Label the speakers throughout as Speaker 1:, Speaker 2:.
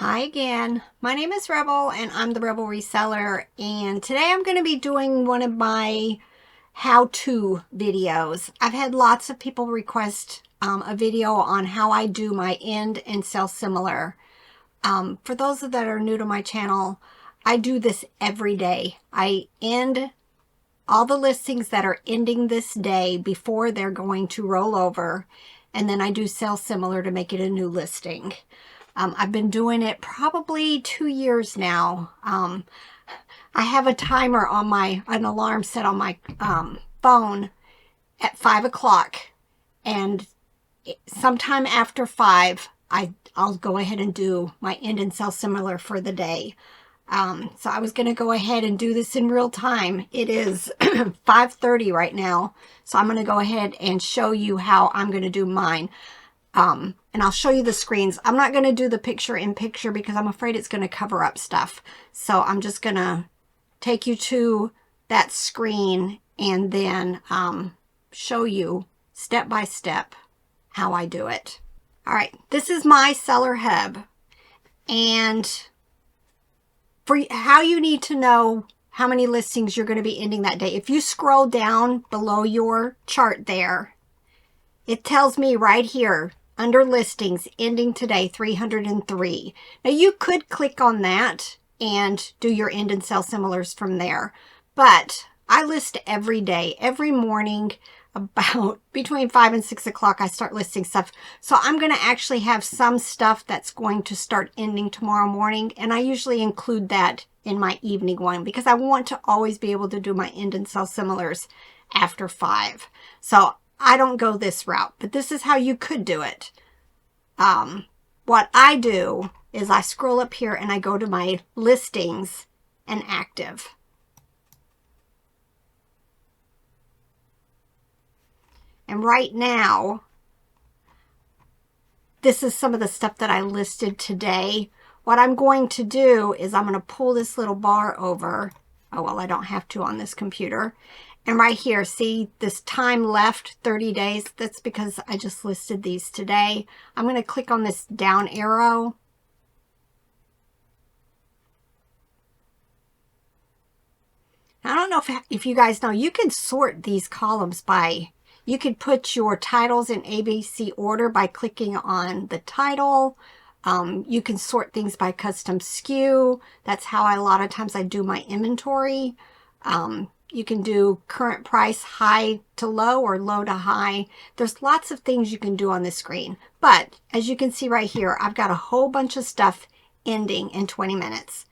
Speaker 1: Hi again, my name is Rebel and I'm the Rebel Reseller, and today I'm going to be doing one of my how-to videos. I've had lots of people request a video on how I do my end and sell similar. For those that are new to my channel, I do this every day. I end all the listings that are ending this day before they're going to roll over, and then I do sell similar to make it a new listing. I've been doing it probably 2 years now. I have a timer on an alarm set on my phone at 5 o'clock, and sometime after 5, I'll go ahead and do my end and sell similar for the day. So I was going to go ahead and do this in real time. It is 5:30 right now, so I'm going to go ahead and show you how I'm going to do mine. And I'll show you the screens. I'm not going to do the picture-in-picture because I'm afraid it's going to cover up stuff. So I'm just going to take you to that screen and then show you step by step how I do it. All right, this is my seller hub. And for how you need to know how many listings you're going to be ending that day, if you scroll down below your chart there, it tells me right here, under listings, ending today, 303. Now you could click on that and do your end and sell similars from there. But I list every day, every morning, about between 5 and 6 o'clock, I start listing stuff. So I'm going to actually have some stuff that's going to start ending tomorrow morning. And I usually include that in my evening one because I want to always be able to do my end and sell similars after 5. So I don't go this route, but this is how you could do it. What I do is I scroll up here and I go to my listings and active. And right now, this is some of the stuff that I listed today. What I'm going to do is I'm going to pull this little bar over. Oh, well, I don't have to on this computer. And right here, see this time left, 30 days. That's because I just listed these today. I'm going to click on this down arrow. I don't know if you guys know, you can sort these columns by, you could put your titles in ABC order by clicking on the title. You can sort things by custom SKU. That's how a lot of times I do my inventory. You can do current price, high to low or low to high. There's lots of things you can do on this screen. But as you can see right here, I've got a whole bunch of stuff ending in 20 minutes.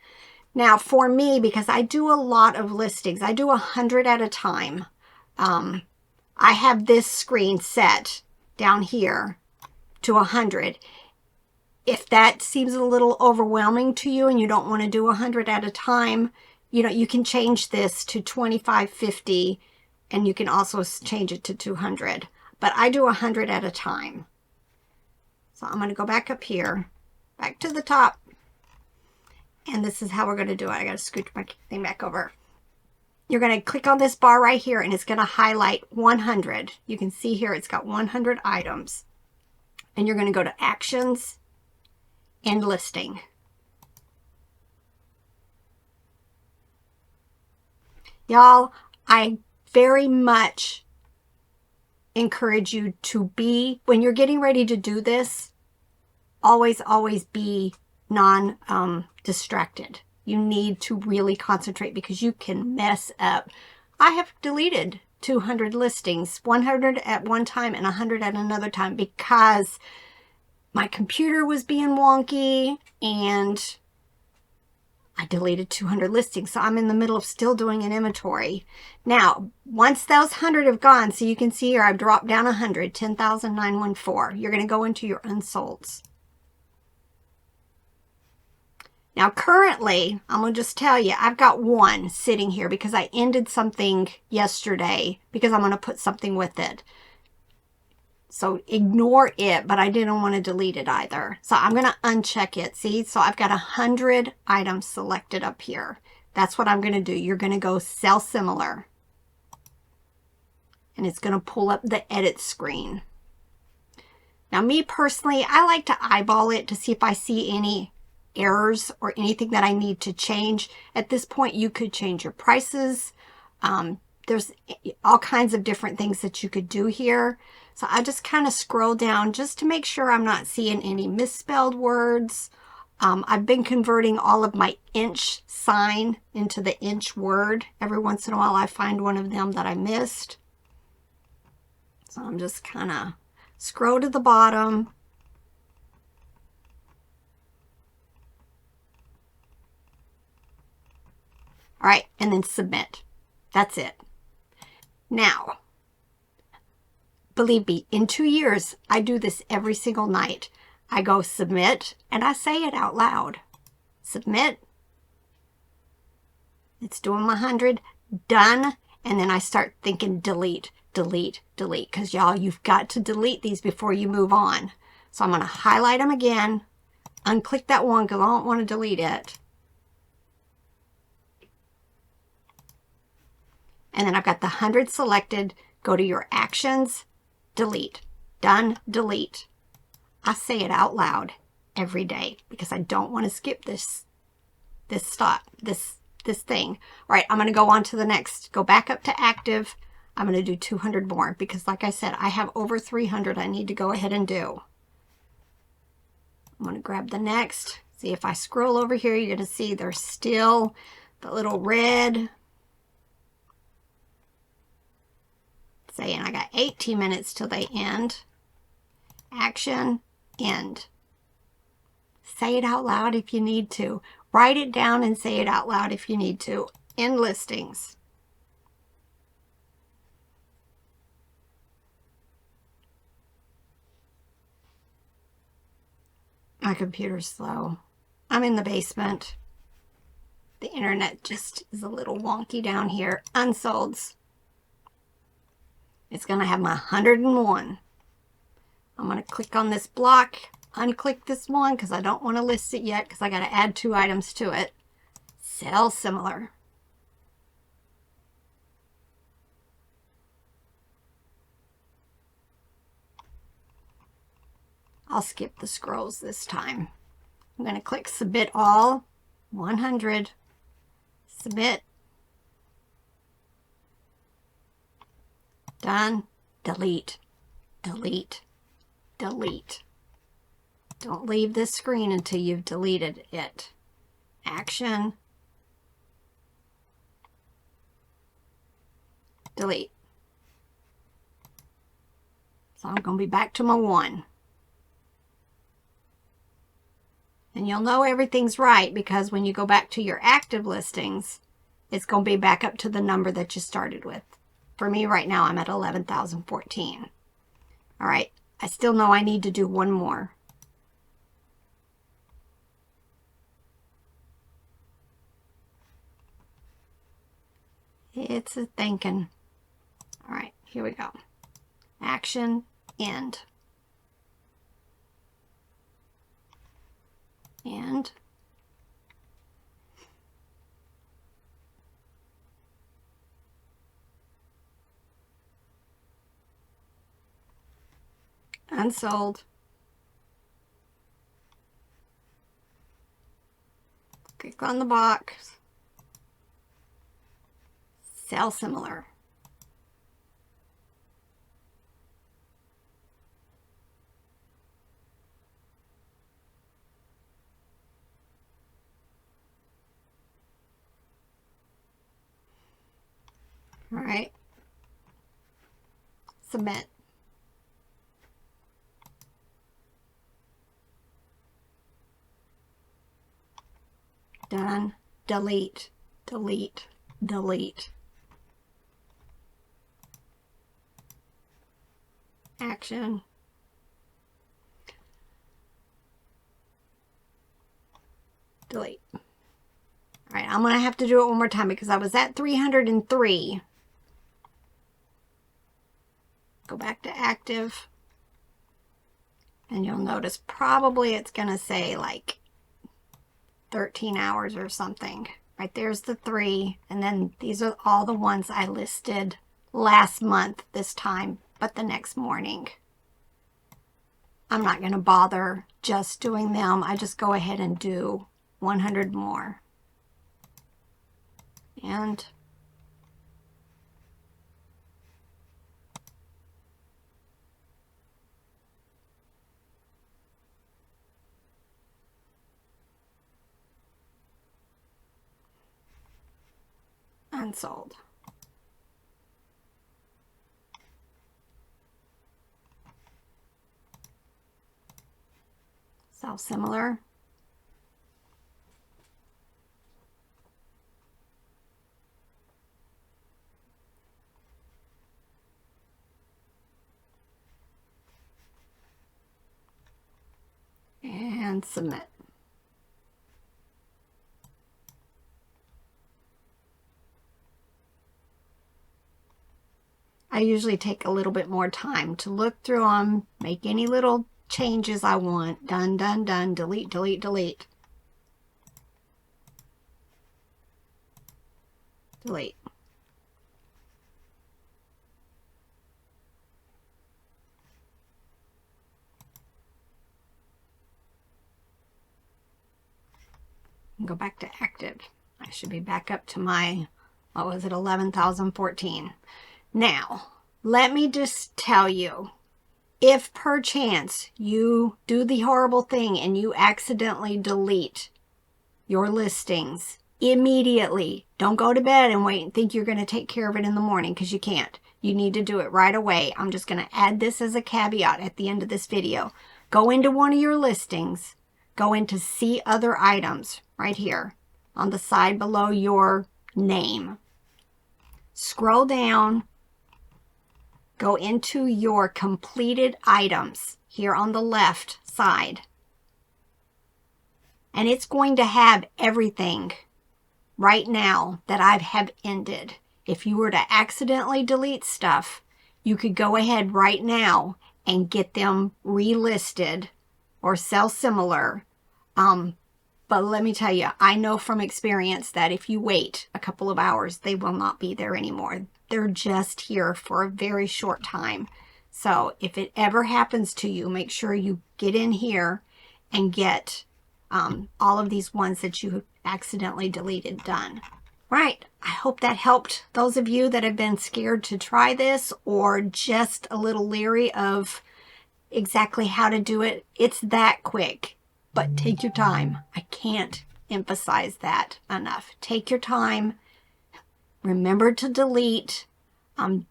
Speaker 1: Now for me, because I do a lot of listings, I do 100 at a time. I have this screen set down here to 100. If that seems a little overwhelming to you and you don't want to do 100 at a time, you know, you can change this to 25, 50, and you can also change it to 200. But I do 100 at a time. So I'm going to go back up here, back to the top. And this is how we're going to do it. I got to scooch my thing back over. You're going to click on this bar right here, and it's going to highlight 100. You can see here it's got 100 items. And you're going to go to Actions and Listing. Y'all, I very much encourage you to be, when you're getting ready to do this, always be non-distracted. You need to really concentrate because you can mess up. I have deleted 200 listings, 100 at one time and 100 at another time because my computer was being wonky and I deleted 200 listings, so I'm in the middle of still doing an inventory. Now, once those 100 have gone, so you can see here I've dropped down 100, 10,914. You're going to go into your unsolds. Now, currently, I'm going to just tell you, I've got one sitting here because I ended something yesterday because I'm going to put something with it. So ignore it, but I didn't want to delete it either. So I'm going to uncheck it. See, so I've got 100 items selected up here. That's what I'm going to do. You're going to go sell similar. And it's going to pull up the edit screen. Now me personally, I like to eyeball it to see if I see any errors or anything that I need to change. At this point, you could change your prices. There's all kinds of different things that you could do here. So I just kind of scroll down just to make sure I'm not seeing any misspelled words. I've been converting all of my inch sign into the inch word. Every once in a while I find one of them that I missed. So I'm just kind of scroll to the bottom. All right, and then submit. That's it. Now, believe me, in 2 years, I do this every single night. I go submit, and I say it out loud. Submit. It's doing my 100. Done. And then I start thinking delete, delete, delete. Because y'all, you've got to delete these before you move on. So I'm going to highlight them again. Unclick that one because I don't want to delete it. And then I've got the 100 selected. Go to your actions, delete. Done, delete. I say it out loud every day because I don't want to skip this thing. All right, I'm going to go on to the next. Go back up to active. I'm going to do 200 more because like I said, I have over 300 I need to go ahead and do. I'm going to grab the next. See, if I scroll over here, you're going to see there's still the little red saying I got 18 minutes till they end. Action, end. Say it out loud if you need to. Write it down and say it out loud if you need to. End listings. My computer's slow. I'm in the basement. The internet just is a little wonky down here. Unsolds. It's going to have my 101. I'm going to click on this block, unclick this one because I don't want to list it yet because I got to add 2 items to it. Sell similar. I'll skip the scrolls this time. I'm going to click submit all, 100, submit. Done. Delete. Delete. Delete. Don't leave this screen until you've deleted it. Action. Delete. So I'm going to be back to my 1. And you'll know everything's right because when you go back to your active listings, it's going to be back up to the number that you started with. For me right now, I'm at 11,014. All right, I still know I need to do 1 more. It's a thinking. All right, here we go. Action, end. And unsold. Click on the box. Sell similar. All right. Submit. Done. Delete. Delete. Delete. Action. Delete. All right, I'm going to have to do it one more time because I was at 303. Go back to active. And you'll notice probably it's going to say like 13 hours or something. Right there's the 3. And then these are all the ones I listed last month this time, but the next morning. I'm not going to bother just doing them. I just go ahead and do 100 more. And unsold. So similar. And submit. I usually take a little bit more time to look through them, make any little changes I want. Done, done, done. Delete, delete, delete. Delete. And go back to active. I should be back up to my, what was it, 11,014. Now, let me just tell you, if perchance you do the horrible thing and you accidentally delete your listings immediately, don't go to bed and wait and think you're going to take care of it in the morning, because you can't. You need to do it right away. I'm just going to add this as a caveat at the end of this video. Go into one of your listings, go into see other items right here on the side below your name. Scroll down. Go into your completed items here on the left side. And it's going to have everything right now that I have ended. If you were to accidentally delete stuff, you could go ahead right now and get them relisted or sell similar. But let me tell you, I know from experience that if you wait a couple of hours, they will not be there anymore. They're just here for a very short time. So if it ever happens to you, make sure you get in here and get all of these ones that you accidentally deleted done. Right, I hope that helped those of you that have been scared to try this or just a little leery of exactly how to do it. It's that quick. But take your time. I can't emphasize that enough. Take your time. Remember to delete. And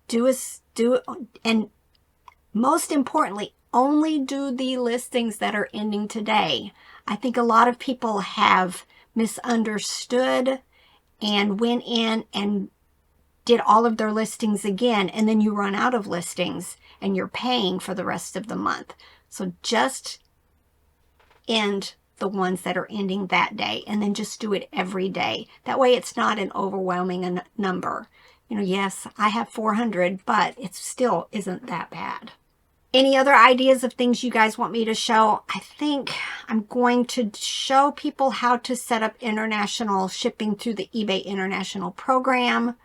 Speaker 1: most importantly, only do the listings that are ending today. I think a lot of people have misunderstood and went in and did all of their listings again, and then you run out of listings and you're paying for the rest of the month. So just end the ones that are ending that day, and then just do it every day. That way it's not an overwhelming number. You know, yes, I have 400, but it still isn't that bad. Any other ideas of things you guys want me to show? I think I'm going to show people how to set up international shipping through the eBay International program.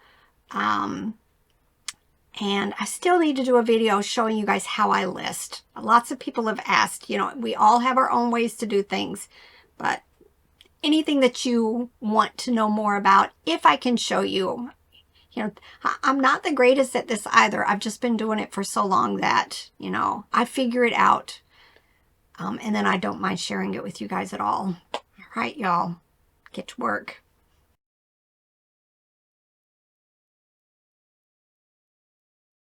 Speaker 1: And I still need to do a video showing you guys how I list. Lots of people have asked, you know, we all have our own ways to do things, but anything that you want to know more about, if I can show you, you know, I'm not the greatest at this either. I've just been doing it for so long that, you know, I figure it out. And then I don't mind sharing it with you guys at all. All right, y'all, get to work.